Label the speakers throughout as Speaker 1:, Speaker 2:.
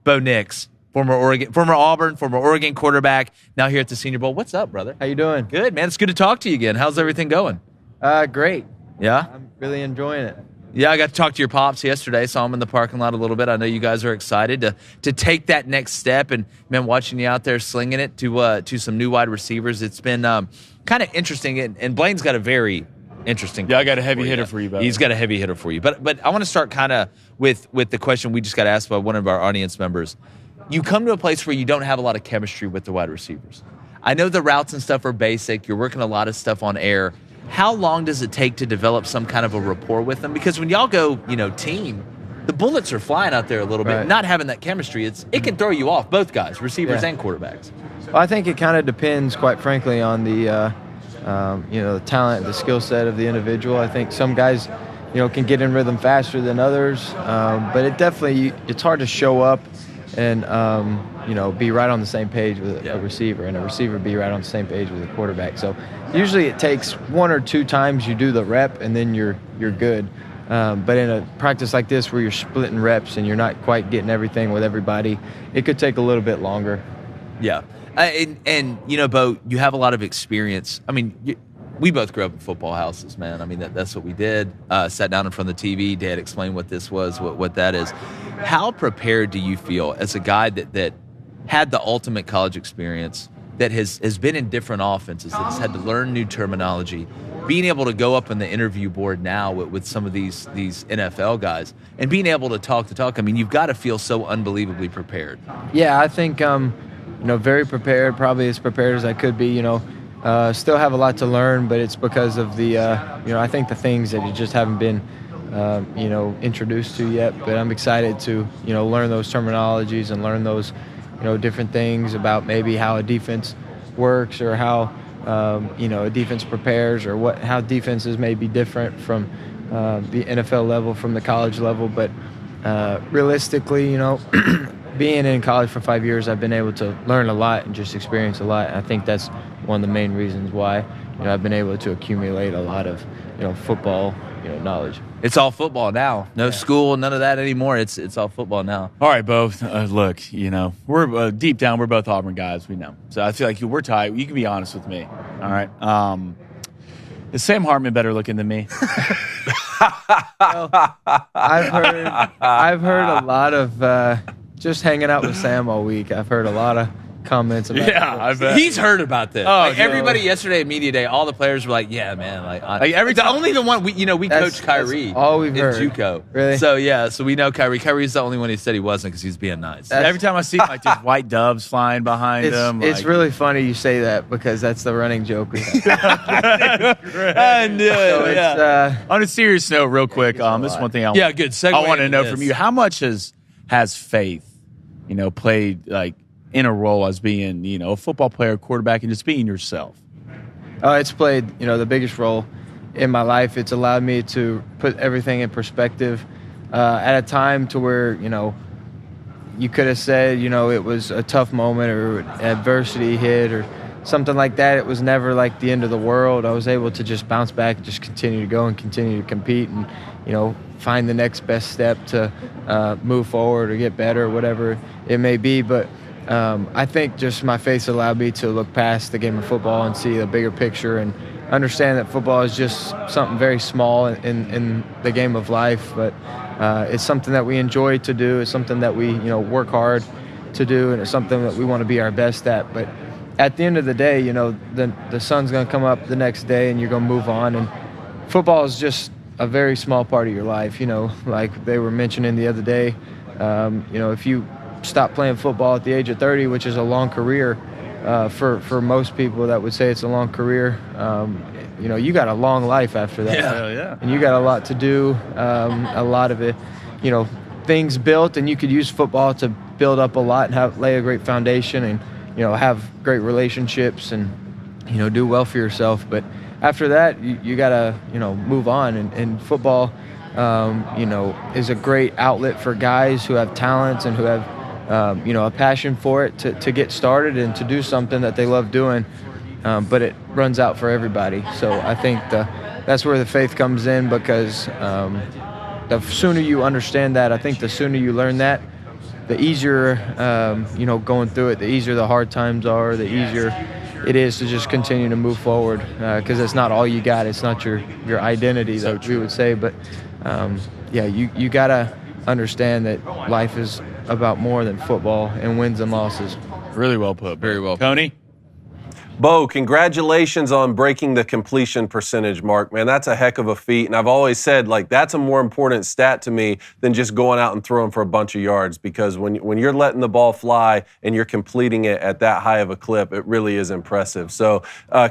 Speaker 1: Bo Nix, former Auburn, former Oregon quarterback, now here at the Senior Bowl. What's up, brother?
Speaker 2: How you doing?
Speaker 1: Good, man. It's good to talk to you again. How's everything going?
Speaker 2: Great.
Speaker 1: Yeah?
Speaker 2: I'm really enjoying it.
Speaker 1: Yeah, I got to talk to your pops yesterday. Saw him in the parking lot a little bit. I know you guys are excited to take that next step. And, man, watching you out there slinging it to some new wide receivers, it's been kind of interesting. And Blaine's got a very interesting
Speaker 3: I got a heavy hitter for you, buddy.
Speaker 1: He's got a heavy hitter for you. But I want to start kind of with the question we just got asked by one of our audience members. You come to a place where you don't have a lot of chemistry with the wide receivers. I know the routes and stuff are basic. You're working a lot of stuff on air. How long does it take to develop some kind of a rapport with them? Because when y'all go, team, the bullets are flying out there a little bit.
Speaker 2: Right.
Speaker 1: Not having that chemistry, it can throw you off, both guys, receivers and quarterbacks.
Speaker 2: Well, I think it kind of depends, quite frankly, on the the talent, the skill set of the individual. I think some guys, can get in rhythm faster than others, but it's hard to show up and be right on the same page with a receiver, and a receiver be right on the same page with a quarterback. So usually it takes one or two times you do the rep, and then you're good. But in a practice like this where you're splitting reps and you're not quite getting everything with everybody, it could take a little bit longer.
Speaker 1: Yeah. And Bo, you have a lot of experience. I mean, we both grew up in football houses, man. I mean, that's what we did. Sat down in front of the TV. Dad explained what this was, what that is. How prepared do you feel as a guy that had the ultimate college experience, that has been in different offenses, that has had to learn new terminology, being able to go up on the interview board now with some of these NFL guys and being able to talk? I mean, you've got to feel so unbelievably prepared.
Speaker 2: Yeah, I think, very prepared, probably as prepared as I could be, Still have a lot to learn, but it's because of the, I think the things that you just haven't been, introduced to yet. But I'm excited to, learn those terminologies and learn those, different things about maybe how a defense works, or how, a defense prepares, or how defenses may be different from the NFL level, from the college level. But realistically, being in college for 5 years, I've been able to learn a lot and just experience a lot. And I think that's one of the main reasons why, I've been able to accumulate a lot of, football, knowledge.
Speaker 1: It's all football now. No school, none of that anymore. It's all football now.
Speaker 3: All right, Bo. Look, we're deep down, we're both Auburn guys. We know. So I feel like we're tight. You can be honest with me. All right. Is Sam Hartman better looking than me?
Speaker 2: Well, I've heard a lot of just hanging out with Sam all week. I've heard a lot of comments about
Speaker 3: I bet.
Speaker 1: He's heard about this.
Speaker 3: Oh,
Speaker 1: everybody yesterday at Media Day, all the players were like, yeah, man. Only the one, we coached Kyrie in
Speaker 2: all we've heard.
Speaker 1: JUCO.
Speaker 2: Really?
Speaker 1: So we know Kyrie. Kyrie's the only one who said he wasn't because he's being nice.
Speaker 3: Every time I see just white doves flying behind him.
Speaker 2: It's really funny you say that, because that's the running joke we have.
Speaker 3: I knew it. On a serious note, real quick, this is one thing
Speaker 1: good segue.
Speaker 3: I want to know from you. How much has faith, played in a role as being, a football player, quarterback, and just being yourself?
Speaker 2: It's played, the biggest role in my life. It's allowed me to put everything in perspective at a time to where, you could have said, it was a tough moment, or adversity hit, or something like that. It was never like the end of the world. I was able to just bounce back and just continue to go and continue to compete and, find the next best step to move forward or get better, or whatever it may be. But I think just my faith allowed me to look past the game of football and see the bigger picture, and understand that football is just something very small in the game of life. But it's something that we enjoy to do. It's something that we, work hard to do, and it's something that we want to be our best at. But at the end of the day, the sun's going to come up the next day, and you're going to move on. And football is just a very small part of your life. Like they were mentioning the other day, if you stop playing football at the age of 30, which is a long career, for most people that would say it's a long career, you got a long life after that.
Speaker 3: Yeah.
Speaker 2: And you got a lot to do, a lot of it, things built, and you could use football to build up a lot and lay a great foundation, and have great relationships, and do well for yourself. But after that, you gotta move on, and football is a great outlet for guys who have talents and who have a passion for it to get started and to do something that they love doing, but it runs out for everybody. So I think that's where the faith comes in, because the sooner you understand that, I think the sooner you learn that, the easier, going through it, the easier the hard times are, the easier it is to just continue to move forward, because it's not all you got. It's not your identity, that we would say. But, you got to understand that life is about more than football and wins and losses.
Speaker 3: Really well put.
Speaker 1: Very well put.
Speaker 3: Tony?
Speaker 4: Bo, congratulations on breaking the completion percentage mark, man. That's a heck of a feat. And I've always said, that's a more important stat to me than just going out and throwing for a bunch of yards, because when you're letting the ball fly and you're completing it at that high of a clip, it really is impressive. So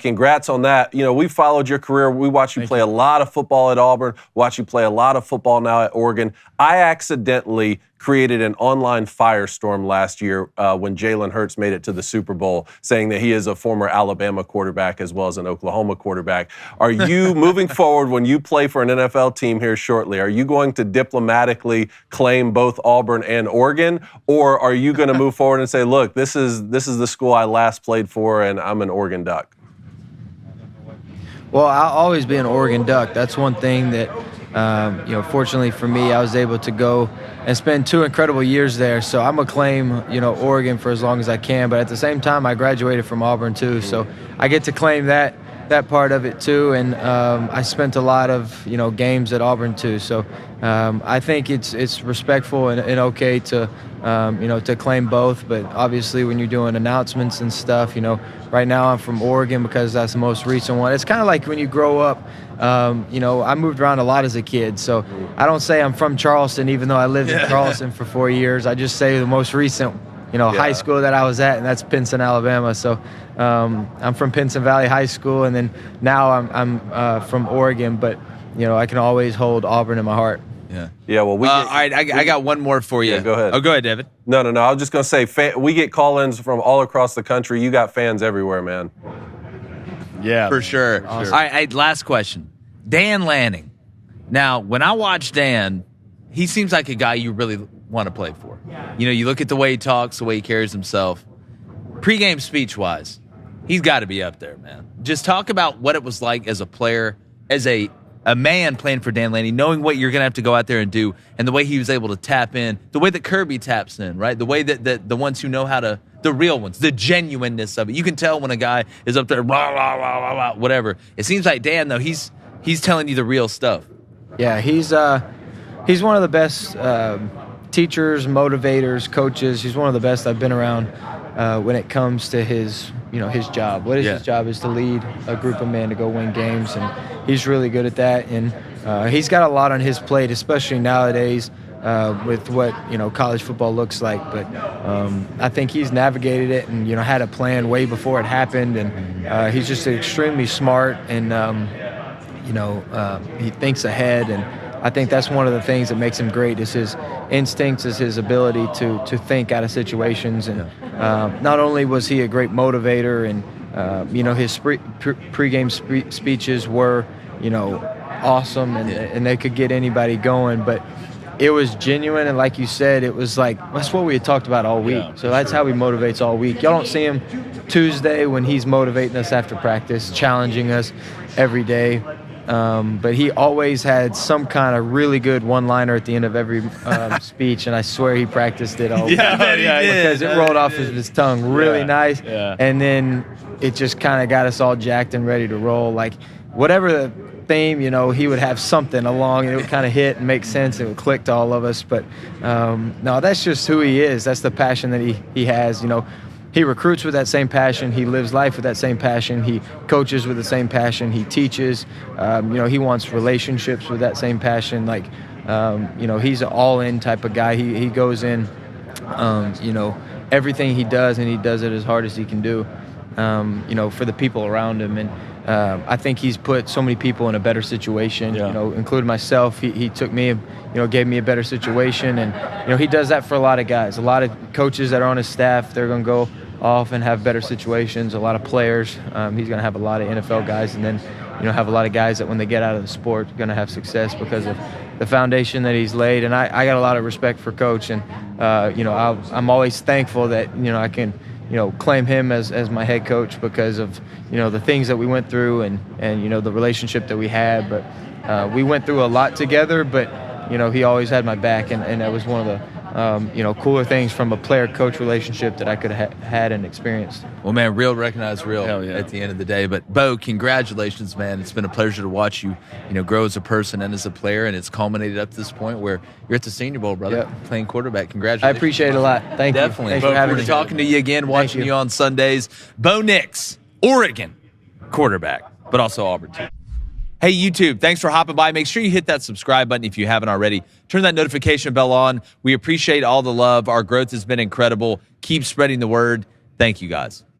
Speaker 4: congrats on that. We followed your career. We watched you play a lot of football at Auburn, watch you play a lot of football now at Oregon. I accidentally created an online firestorm last year when Jalen Hurts made it to the Super Bowl, saying that he is a former Alabama quarterback as well as an Oklahoma quarterback. Are you, moving forward, when you play for an NFL team here shortly, are you going to diplomatically claim both Auburn and Oregon, or are you going to move forward and say, look, this is the school I last played for, and I'm an Oregon Duck?
Speaker 2: Well, I'll always be an Oregon Duck. That's one thing that, fortunately for me, I was able to go and spend 2 incredible years there. So I'm going to claim, Oregon for as long as I can. But at the same time, I graduated from Auburn too. So I get to claim that part of it too. And I spent a lot of, games at Auburn too. So I think it's respectful and okay to, to claim both. But obviously when you're doing announcements and stuff, right now I'm from Oregon because that's the most recent one. It's kind of like when you grow up, I moved around a lot as a kid. So I don't say I'm from Charleston, even though I lived in Charleston for 4 years. I just say the most recent, high school that I was at, and that's Pinson, Alabama. So I'm from Pinson Valley High School, and then now I'm from Oregon. But, I can always hold Auburn in my heart.
Speaker 4: Yeah. Well,
Speaker 1: all right, I got one more for you.
Speaker 4: Yeah, go ahead.
Speaker 1: Oh, go ahead, David.
Speaker 4: No. I was just going to say, we get call-ins from all across the country. You got fans everywhere, man.
Speaker 3: Yeah.
Speaker 1: For sure.
Speaker 2: Awesome.
Speaker 1: All right, last question. Dan Lanning. Now, when I watch Dan, he seems like a guy you really want to play for. You look at the way he talks, the way he carries himself. Pre-game speech-wise, he's got to be up there, man. Just talk about what it was like as a player, as a man playing for Dan Lanning, knowing what you're going to have to go out there and do, and the way he was able to tap in, the way that Kirby taps in, right? The way that the ones who know how to, the real ones, the genuineness of it. You can tell when a guy is up there, blah, blah, blah, blah, blah, whatever. It seems like Dan, though, he's telling you the real stuff.
Speaker 2: Yeah, he's one of the best teachers, motivators, coaches. He's one of the best I've been around when it comes to his job. What is his job is to lead a group of men to go win games, and he's really good at that. And he's got a lot on his plate, especially nowadays with what college football looks like. But I think he's navigated it and had a plan way before it happened. And he's just extremely smart, and he thinks ahead. And I think that's one of the things that makes him great is his instincts, is his ability to think out of situations. And not only was he a great motivator, and his pregame speeches were awesome, and they could get anybody going, but it was genuine. And like you said, it was like, that's what we had talked about all week.
Speaker 3: Yeah,
Speaker 2: so that's how he motivates all week. Y'all don't see him Tuesday when he's motivating us after practice, challenging us every day. But he always had some kind of really good one-liner at the end of every speech, and I swear he practiced it all week. Because it rolled off of his tongue really nice.
Speaker 3: Yeah.
Speaker 2: And then it just kind of got us all jacked and ready to roll. Like, whatever the theme, he would have something along, and it would kind of hit and make sense. It would click to all of us. But, no, that's just who he is. That's the passion that he has, He recruits with that same passion. He lives life with that same passion. He coaches with the same passion. He teaches. He wants relationships with that same passion. Like, he's an all-in type of guy. He goes in, everything he does, and he does it as hard as he can do, for the people around him. And I think he's put so many people in a better situation, including myself. He took me, gave me a better situation. And, he does that for a lot of guys. A lot of coaches that are on his staff, they're going to go off and have better situations. A lot of players. He's going to have a lot of NFL guys, and then, have a lot of guys that when they get out of the sport are going to have success because of the foundation that he's laid. And I got a lot of respect for Coach. And, I'm always thankful that, I can – claim him as my head coach because of, the things that we went through and the relationship that we had. But we went through a lot together, but, he always had my back. And that was one of cooler things from a player-coach relationship that I could have had and experienced.
Speaker 1: Well, man, real recognize real
Speaker 3: Hell yeah.
Speaker 1: at the end of the day. But, Bo, congratulations, man. It's been a pleasure to watch you, grow as a person and as a player, and it's culminated up to this point where you're at the Senior Bowl, brother, playing quarterback. Congratulations.
Speaker 2: I appreciate it a lot. Thank you.
Speaker 1: Definitely.
Speaker 2: Thanks
Speaker 1: Bo,
Speaker 2: for having
Speaker 1: forward
Speaker 2: me.
Speaker 1: to talking to you again, watching you on Sundays. Bo Nix, Oregon quarterback, but also Auburn too. Hey, YouTube, thanks for hopping by. Make sure you hit that subscribe button if you haven't already. Turn that notification bell on. We appreciate all the love. Our growth has been incredible. Keep spreading the word. Thank you, guys.